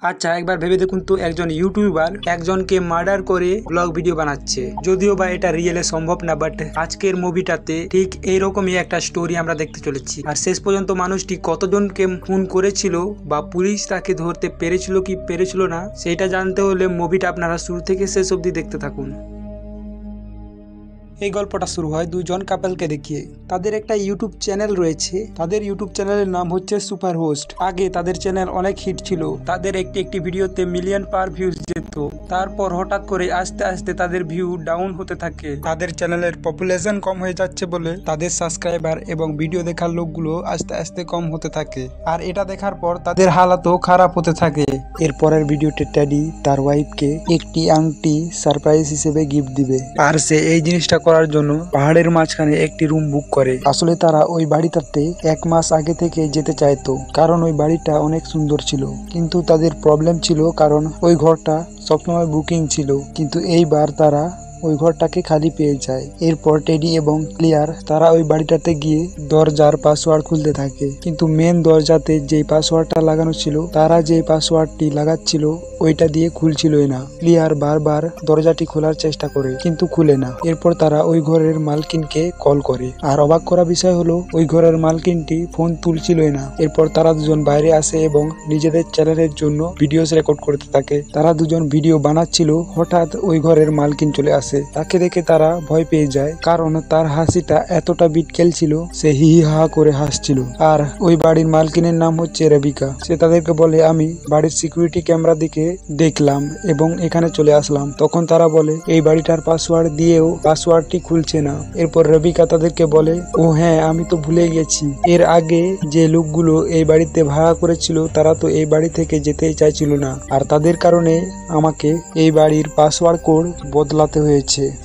আচ্ছা একবার ভেবে দেখুন তো, একজন ইউটিউবার একজনকে মার্ডার করে ব্লগ ভিডিও বানাচ্ছে। যদিও বা এটা রিয়েলে সম্ভব না, বাট আজকের মুভিটাতে ঠিক এইরকমই একটা স্টোরি আমরা দেখতে চলেছি। আর শেষ পর্যন্ত মানুষটি কতজনকে খুন করেছিল বা পুলিশ তাকে ধরতে পেরেছিল কি পেরেছিল না, সেটা জানতে হলে মুভিটা আপনারা শুরু থেকে শেষ অবধি দেখতে থাকুন। এই গল্পটা শুরু হয় দুজন কাপলকে দেখিয়ে। তাদের একটা ইউটিউব চ্যানেল রয়েছে। তাদের ইউটিউব চ্যানেলের নাম হচ্ছে সুপার হোস্ট। আগে তাদের চ্যানেল অনেক হিট ছিল, তাদের একটি ভিডিওতে মিলিয়ন পার ভিউজ যেত। তারপর হঠাৎ করে আস্তে আস্তে তাদের ভিউ ডাউন হতে থাকে। তাদের চ্যানেলের পপুলেশন কম হয়ে যাচ্ছে বলে তাদের সাবস্ক্রাইবার এবং ভিডিও দেখার লোকগুলো আস্তে আস্তে কম হতে থাকে। আর এটা দেখার পর তাদের হালাতও খারাপ হতে থাকে। এরপরের ভিডিওতে টেডি তার ওয়াইফকে একটি আংটি সারপ্রাইজ হিসেবে গিফট দিবে, আর সে এই জিনিসটা করার জন্য পাহাড়ের মাঝখানে একটি রুম বুক করে। আসলে তারা ওই বাড়িটাতে 1 মাস আগে থেকে যেতে চাইতো, কারণ ওই বাড়িটা অনেক সুন্দর ছিল। কিন্তু তাদের প্রবলেম ছিল, কারণ ওই ঘরটা সবসময় বুকিং ছিল। কিন্তু এইবার তারা ওই ঘরটাকে খালি পেয়ে যায়। এরপর টেডি এবং ক্লিয়ার তারা ওই বাড়িটাতে গিয়ে দরজার পাসওয়ার্ড খুলতে থাকে, কিন্তু মেন দরজাতে যে পাসওয়ার্ডটা লাগানো ছিল, তারা যে পাসওয়ার্ডটি লাগাচ্ছিল ওইটা দিয়ে খুলছিলই না। ক্লিয়ার বারবার দরজাটি খোলার চেষ্টা করে কিন্তু খুলে না। এরপর তারা ওই ঘরের মালকিনকে কল করে, আর অবাক করা বিষয় হলো ওই ঘরের মালকিনটি ফোন তুলছিলই না। এরপর তারা দুজন বাইরে আসে এবং নিজেদের চ্যানেলের জন্য ভিডিওস রেকর্ড করতে থাকে। তারা দুজন ভিডিও বানাচ্ছিল, হঠাৎ ওই ঘরের মালকিন চলে আসে। তাকে দেখে তারা ভয় পেয়ে যায়, কারণ তার হাসিটা এতটা বিটকেল ছিল, সে হি হা করে হাসছিল। আর ওই বাড়ির মালকিনের নাম হচ্ছে রেবিকা। সে তাদেরকে বলে, আমি বাড়ির সিকিউরিটি ক্যামেরা দিকে দেখলাম এবং এখানে চলে আসলাম। তখন তারা বলে এই বাড়িটার পাসওয়ার্ড দিয়েও পাসওয়ার্ডটি খুলছে না। এরপর রেবিকা তাদেরকে বলে, ও হ্যাঁ, আমি তো ভুলে গেছি, এর আগে যে লোকগুলো এই বাড়িতে ভাড়া করেছিল তারা তো এই বাড়ি থেকে যেতেই চাইছিল না, আর তাদের কারণে আমাকে এই বাড়ির পাসওয়ার্ড কোড বদলাতে হয়েছে।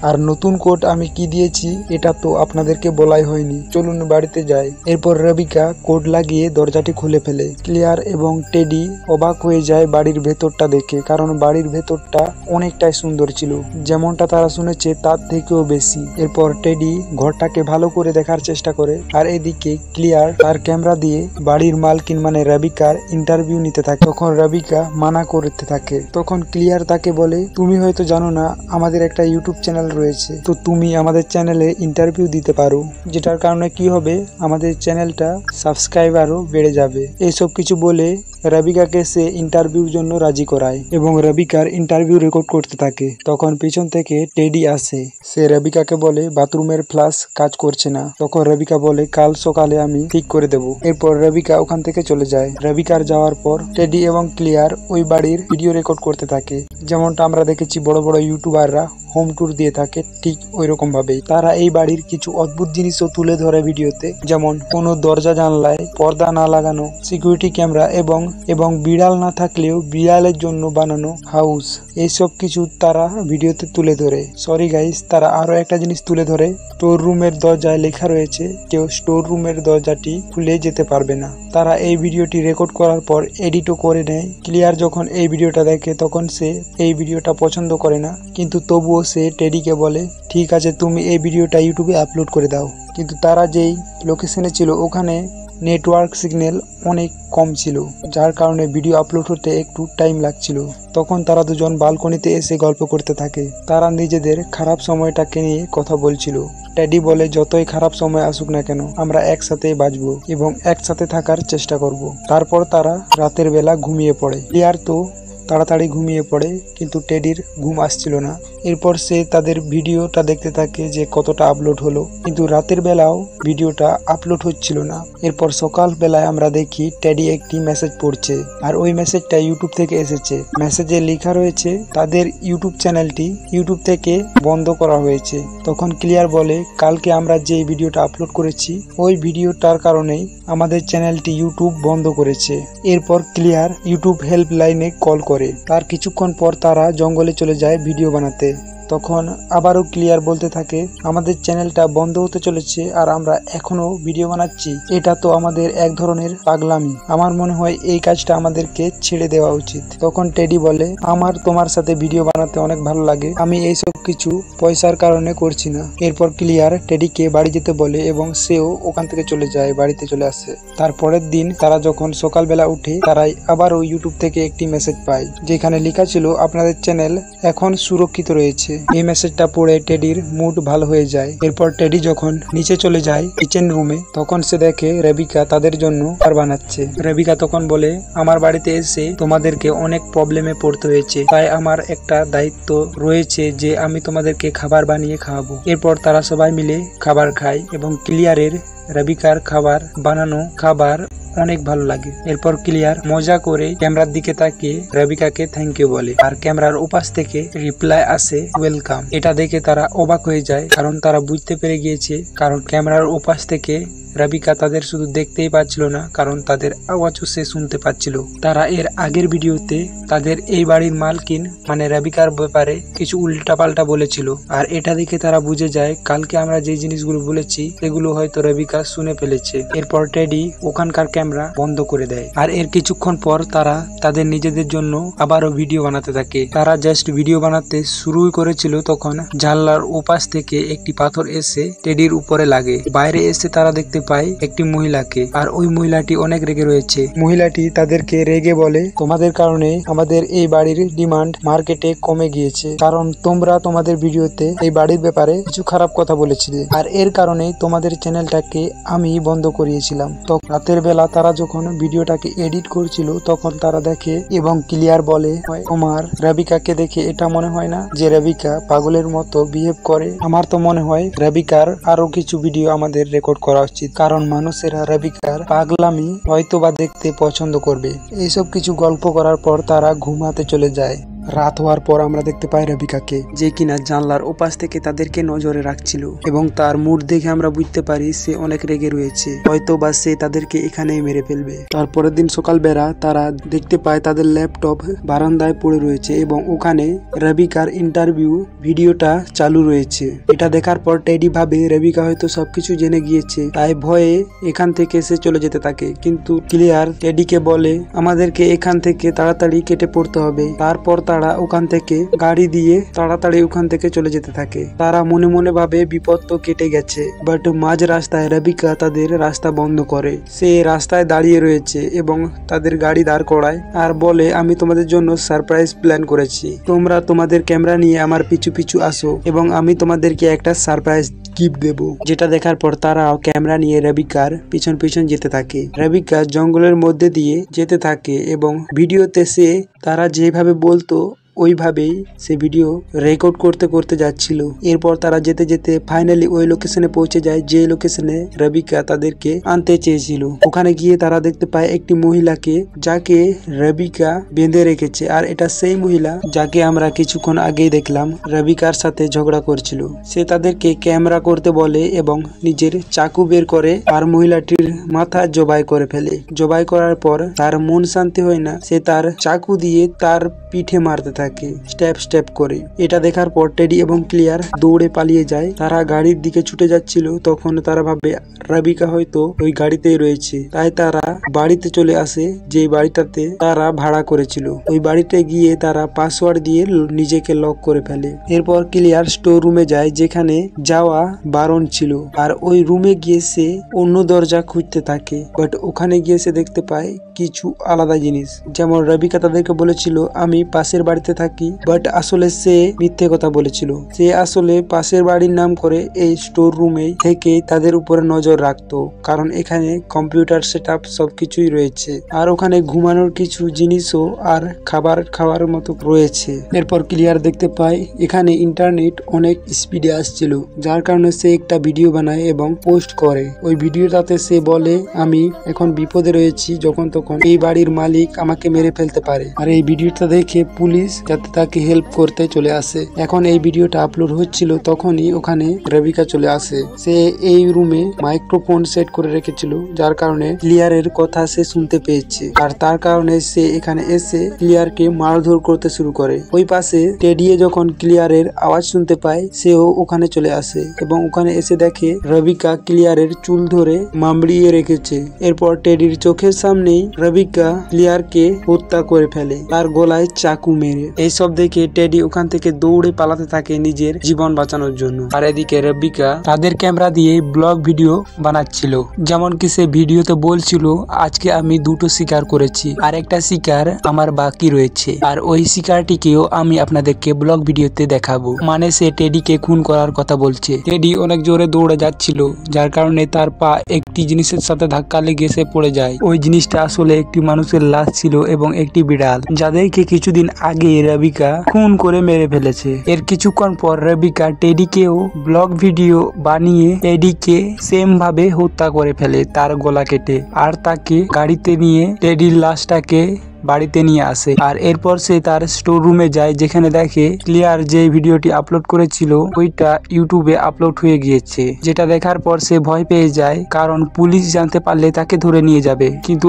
আর নতুন কোড আমি কি দিয়েছি এটা তো আপনাদেরকে বলাই হয়নি, চলুন বাড়িতে যাই। এরপর রেবিকা কোড লাগিয়ে দরজাটি খুলে ফেলে। ক্লিয়ার এবং টেডি অবাক হয়ে যায় বাড়ির ভেতরটা দেখে, কারণ বাড়ির ভেতরটা অনেকটাই সুন্দর ছিল, যেমনটা তারা শুনেছে তার থেকেও বেশি। এরপর টেডি ঘরটাকে ভালো করে দেখার চেষ্টা করে, আর এদিকে ক্লিয়ার তার ক্যামেরা দিয়ে বাড়ির মালকিন মানে রেবিকার ইন্টারভিউ নিতে থাকে। তখন রেবিকা মানা করতে থাকে। তখন ক্লিয়ার তাকে বলে, তুমি হয়তো জানো না আমাদের একটা ইউটিউব চ্যানেল রয়েছে, তো তুমি আমাদের চ্যানেলে ইন্টারভিউ দিতে পারো, যেটার কারণে কি হবে, আমাদের চ্যানেলটা সাবস্ক্রাইবারও বেড়ে যাবে। এইসব কিছু বলে রেবিকাকে সে ইন্টারভিউর জন্য রাজি করায় এবং রেবিকার ইন্টারভিউ রেকর্ড করতে থাকে। তখন পিছন থেকে টেডি আসে। সে রেবিকাকে বলে বাথরুমের ফ্লাশ কাজ করছে না। তখন রেবিকা বলে, কাল সকালে আমি ঠিক করে দেব। এরপর রেবিকা ওখান থেকে চলে যায়। রেবিকার যাওয়ার পর টেডি এবং ক্লিয়ার ওই বাড়ির ভিডিও রেকর্ড করতে থাকে, যেমনটা আমরা দেখেছি বড় বড় ইউটিউবাররা হোম ট্যুর দিয়ে থাকে, ঠিক ওই রকম ভাবেই তারা এই বাড়ির কিছু অদ্ভুত জিনিসও তুলে ধরে ভিডিওতে, যেমন কোনো দরজা জানলায় পর্দা না লাগানো, সিকিউরিটি ক্যামেরা এবং বিড়াল না থাকলেও বিড়ালের জন্য বানানো হাউস। এইসব কিছু তারা ভিডিওতে তুলে ধরে। সরি গাইস, তারা আরো একটা জিনিস তুলে ধরে, স্টোর রুমের দরজায় লেখা রয়েছে কেউ স্টোর রুমের দরজাটি খুলে যেতে পারবে না। তারা এই ভিডিওটি রেকর্ড করার পর এডিটও করে নেয়। ক্লিয়ার যখন এই ভিডিওটা দেখে তখন সে এই ভিডিওটা পছন্দ করে না, কিন্তু তবুও সে টেডিকে বলে, ঠিক আছে তুমি এই ভিডিওটা ইউটিউবে আপলোড করে দাও। কিন্তু তারা যেই লোকেশনে ছিল ওখানে নেটওয়ার্ক সিগন্যাল অনেক কম ছিল, যার কারণে ভিডিও আপলোড হতে একটু টাইম লাগছিল। তখন তারা দুজন বালকনিতে এসে গল্প করতে থাকে। তারা নিজেদের খারাপ সময়টাকে নিয়ে কথা বলছিল। টেডি বলে, যতই খারাপ সময় আসুক না কেন আমরা একসাথে বাঁচবো এবং একসাথে থাকার চেষ্টা করব। তারপর তারা রাতের বেলা ঘুমিয়ে পড়ে। ক্লিয়ার তো তাড়াতাড়ি ঘুমিয়ে পড়ে, কিন্তু টেডির ঘুম আসছিল না। এরপর সে তাদের ভিডিওটা দেখতে থাকে যে কতটা আপলোড হলো, কিন্তু রাতের বেলাও ভিডিওটা আপলোড হচ্ছিল না। এরপর সকাল বেলায় আমরা দেখি টেডি একটি মেসেজ পড়ছে, আর ওই মেসেজটা ইউটিউব থেকে এসেছে। মেসেজে লেখা রয়েছে তাদের ইউটিউব চ্যানেলটি ইউটিউব থেকে বন্ধ করা হয়েছে। তখন ক্লিয়ার বলে, কালকে আমরা যে ভিডিওটা আপলোড করেছি ওই ভিডিওটার কারণেই আমাদের চ্যানেলটি ইউটিউব বন্ধ করেছে। এরপর ক্লিয়ার ইউটিউব হেল্পলাইনে কল করে। তার কিছুক্ষণ পর তারা জঙ্গলে চলে যায় ভিডিও বানাতে। তখন আবারও ক্লিয়ার বলতে থাকে আমাদের চ্যানেলটা বন্ধ হতে চলেছে আর আমরা এখনো ভিডিও বানাচ্ছি, এটা তো আমাদের এক ধরনের পাগলামি। আমার মনে হয় এই কাজটা আমাদেরকে ছেড়ে দেওয়া উচিত। তখন টেডি বলে আমার তোমার সাথে ভিডিও বানাতে অনেক ভালো লাগে, আমি এইসব কিছু পয়সার কারণে করছি না। এরপর ক্লিয়ার টেডিকে বাড়ি যেতে বলে এবং সেও ওখান থেকে চলে যায়, বাড়িতে চলে আসে। তারপরের দিন তারা যখন সকালবেলা উঠে তারাই আবারও ইউটিউব থেকে একটি মেসেজ পায় যেখানে লেখা ছিল আপনাদের চ্যানেল এখন সুরক্ষিত রয়েছে। এই মেসেজটা পড়ে টেডির মুড ভালো হয়ে যায়। এরপর টেডি যখন নিচে চলে যায় কিচেন রুমে তখন সে দেখে রেবিকা তাদের জন্য খাবার বানাচ্ছে। রেবিকা তখন বলে আমার বাড়িতে এসে তোমাদেরকে অনেক প্রবলেমে পড়তে হয়েছে, তাই আমার একটা দায়িত্ব রয়েছে যে আমি তোমাদেরকে খাবার বানিয়ে খাওয়াবো। এরপর তারা সবাই মিলে খাবার খায় এবং ক্লিয়ারের রেবিকার খাবার বানানো খাবার অনেক ভালো লাগে। এরপর ক্লিয়ার মজা করে ক্যামেরার দিকে তাকিয়ে রেবিকাকে থ্যাংক ইউ বলে আর ক্যামেরার উপাস থেকে রিপ্লাই আসে ওয়েলকাম। এটা দেখে তারা অবাক হয়ে যায় কারণ তারা বুঝতে পেরে গিয়েছে কারণ ক্যামেরার উপাস থেকে রেবিকা তাদের শুধু দেখতেই পাচ্ছিল না কারণ তাদের আওয়াজও সে শুনতে পাচ্ছিল। তারা এর আগের ভিডিওতে তাদের এই বাড়ির মালকিন মানে রেবিকার ব্যাপারে কিছু উল্টাপাল্টা বলেছিল আর এটা দেখে তারা বুঝে যায় কালকে আমরা যে জিনিসগুলো বলেছি সেগুলো হয়তো রেবিকা শুনে ফেলেছে। এরপর টেডি ওখানকার ক্যামেরা বন্ধ করে দেয় আর এর কিছুক্ষণ পর তারা তাদের নিজেদের জন্য আবারও ভিডিও বানাতে থাকে। তারা জাস্ট ভিডিও বানাতে শুরু করেছিল তখন জানলার ওপাশ থেকে একটি পাথর এসে টেডির উপরে লাগে। বাইরে এসে তারা দেখতে পায় একটি মহিলাকে আর ওই মহিলাটি অনেক রেগে রয়েছে। মহিলাটি তাদেরকে রেগে বলে তোমাদের কারণে আমাদের এই বাড়ির ডিমান্ড মার্কেটে কমে গিয়েছে কারণ তোমরা তোমাদের ভিডিওতে এই বাড়ির ব্যাপারে কিছু খারাপ কথা বলেছিলে আর এর কারণে তোমাদের চ্যানেলটাকে আমি বন্ধ করিয়েছিলাম। তো রাতের বেলা তারা যখন ভিডিওটাকে এডিট করছিল তখন তারা দেখে এবং ক্লিয়ার বলে তোমার রেবিকাকে দেখে এটা মনে হয় না যে রেবিকা পাগলের মতো বিহেভ করে? আমার তো মনে হয় রেবিকার আরো কিছু ভিডিও আমাদের রেকর্ড করা উচিত কারণ মানুষেরা রেবিকার পাগলামি হয়তোবা দেখতে পছন্দ করবে। এইসব কিছু গল্প করার পর তারা ঘুমাতে চলে যায়। রাত হওয়ার পর আমরা দেখতে পাই রেবিকাকে যে কিনা জানলার ওপাশ থেকে তাদেরকে নজরে রাখছিল এবং তার মুড দেখে আমরা বুঝতে পারি সে অনেক রেগে রয়েছে, হয়তো বা সে তাদেরকে এখানেই মেরে ফেলবে। তারপরের দিন সকালবেলা তারা দেখতে পায় তাদের ল্যাপটপ বারান্দায় পড়ে রয়েছে এবং ওখানে রেবিকার ইন্টারভিউ ভিডিওটা চালু রয়েছে। এটা দেখার পর টেডি ভাবে রেবিকা হয়তো সবকিছু জেনে গিয়েছে, তাই ভয়ে এখান থেকে সে চলে যেতে থাকে। কিন্তু ক্লিয়ার টেডিকে বলে আমাদেরকে এখান থেকে তাড়াতাড়ি কেটে পড়তে হবে। তারপর তারা ওখান থেকে গাড়ি দিয়ে তাড়াতাড়ি ওখান থেকে চলে যেতে থাকে। তারা মনে মনে ভাবে বিপদ তো কেটে গেছে, বাট মাঝ রাস্তায় রেবিকা তাদের রাস্তা বন্ধ করে। সে রাস্তায় দাঁড়িয়ে রয়েছে এবং তাদের গাড়ি দাঁড় করায় আর বলে আমি তোমাদের জন্য সারপ্রাইজ প্ল্যান করেছি, তোমরা তোমাদের ক্যামেরা নিয়ে আমার পিছু পিছু আসো এবং আমি তোমাদেরকে একটা সারপ্রাইজ গিফট দেবো। যেটা দেখার পর তারাও ক্যামেরা নিয়ে রেবিকার পিছন পিছন যেতে থাকে। রেবিকা জঙ্গলের মধ্যে দিয়ে যেতে থাকে এবং ভিডিওতে সে তারা যেভাবে বলতো ওইভাবেই সে ভিডিও রেকর্ড করতে করতে যাচ্ছিল। এরপর তারা যেতে যেতে ফাইনালি ওই লোকেশনে পৌঁছে যায় যে লোকেশনে রেবিকা তাদেরকে আনতে চেয়েছিল। ওখানে গিয়ে তারা দেখতে পায় একটি মহিলাকে যাকে রেবিকা বেঁধে রেখেছে আর এটা সেই মহিলা যাকে আমরা কিছুক্ষণ আগেই দেখলাম রেবিকার সাথে ঝগড়া করছিল। সে তাদেরকে ক্যামেরা করতে বলে এবং নিজের চাকু বের করে আর মহিলাটির মাথা জবাই করে ফেলে। জবাই করার পর তার মন শান্তি হয় না, সে তার চাকু দিয়ে তার পিঠে মারতে থাকে স্টেপ স্টেপ করে। এটা দেখার পর টেডি এবং ক্লিয়ার দৌড়ে পালিয়ে যায়। তারা গাড়ির দিকে ছুটে যাচ্ছিল তখন তারা ভাবে রেবিকা হয়তো ওই গাড়িতেই রয়েছে, তাই তারা বাড়িতে চলে আসে যে বাড়িটাতে তারা ভাড়া করেছিল। ওই বাড়িতে গিয়ে তারা পাসওয়ার্ড দিয়ে নিজেকে লক করে ফেলে। এরপর ক্লিয়ার স্টোর রুমে যায় যেখানে যাওয়া বারণ ছিল আর ওই রুমে গিয়ে সে অন্য দরজা খুঁজতে থাকে, বাট ওখানে গিয়ে সে দেখতে পায় কিছু আলাদা জিনিস। যেমন রেবিকা তাদেরকে বলেছিল আমি পাশের বাড়িতে থাকি, বাট আসলে সে মিথ্যে কথা বলেছিল। সে আসলে পাশের বাড়ির নাম করে এই স্টোর রুমে থেকে তাদের উপরে নজর রাখতো কারণ এখানে কম্পিউটার সেটআপ সবকিছুই রয়েছে আর ওখানে ঘুমানোর কিছু জিনিসও আর খাবার খাওয়ার মতো রয়েছে। এরপর ক্লিয়ার দেখতে পায় এখানে ইন্টারনেট অনেক স্পিডে আসছিল যার কারণে সে একটা ভিডিও বানায় এবং পোস্ট করে। ওই ভিডিওটাতে সে বলে আমি এখন বিপদে রয়েছি, যখন তখন এই বাড়ির মালিক আমাকে মেরে ফেলতে পারে। আর এই ভিডিওটা দেখে পুলিশ যাতে তাকে হেল্প করতে চলে আসে। এখন এই ভিডিওটা আপলোড হচ্ছিল তখনই ওখানে রেবিকা চলে আসে। সে এই রুমে মাইক্রোফোন সেট করে রেখেছিল, যার কারণে ক্লিয়ারের কথা সে শুনতে পেয়েছে, আর তার কারণে সে এখানে এসে ক্লিয়ারকে মারধর করতে শুরু করে। ওই পাশে টেডি যখন ক্লিয়ারের আওয়াজ শুনতে পায় সেও ওখানে চলে আসে এবং ওখানে এসে দেখে রেবিকা ক্লিয়ারের চুল ধরে মামড়িয়ে রেখেছে। এরপর টেডির চোখের সামনেই রেবিকা ক্লিয়ারকে হত্যা করে ফেলে, তার গলায় চাকু মেরে। এইসব দেখে টেডি ওখান থেকে দৌড়ে পালাতে থাকে নিজের জীবন বাঁচানোর জন্য। আর এদিকে রেবিকা তাদের ক্যামেরা দিয়ে ব্লগ ভিডিও বানাচ্ছিল, যেমন কি সে ভিডিওতে বলছিল আজকে আমি 2টো শিকার করেছি আর একটা শিকার আমার বাকি রয়েছে, আর ওই শিকারটিকেও আমি আপনাদেরকে ব্লগ ভিডিওতে দেখাবো। মানে সে টেডিকে খুন করার কথা বলছে। টেডি অনেক জোরে দৌড়ে যাচ্ছিল, যার কারণে তার পা একটি জিনিসের সাথে ধাক্কা লেগে সে পড়ে যায়। ওই জিনিসটা আসলে একটি মানুষের লাশ ছিল এবং একটি বিড়াল, যাদেরকে কিছুদিন আগে রেবিকা খুন করে মেরে ফেলেছে। এর কিছুক্ষণ পর রেবিকা টেডিকেও ব্লগ ভিডিও বানিয়ে টেডিকে সেম ভাবে হত্যা করে ফেলে, তার গলা কেটে, আর তাকে গাড়িতে নিয়ে টেডির লাশটাকে বাড়িতে নিয়ে আসে। আর এরপর সে তার স্টোর রুমে যায়, যেখানে দেখে ক্লিয়ার যে ভিডিওটি আপলোড করেছিল ওইটা ইউটিউবে আপলোড হয়ে গিয়েছে। যেটা দেখার পর সে ভয় পেয়ে যায়, কারণ পুলিশ জানতে পারলে তাকে ধরে নিয়ে যাবে। কিন্তু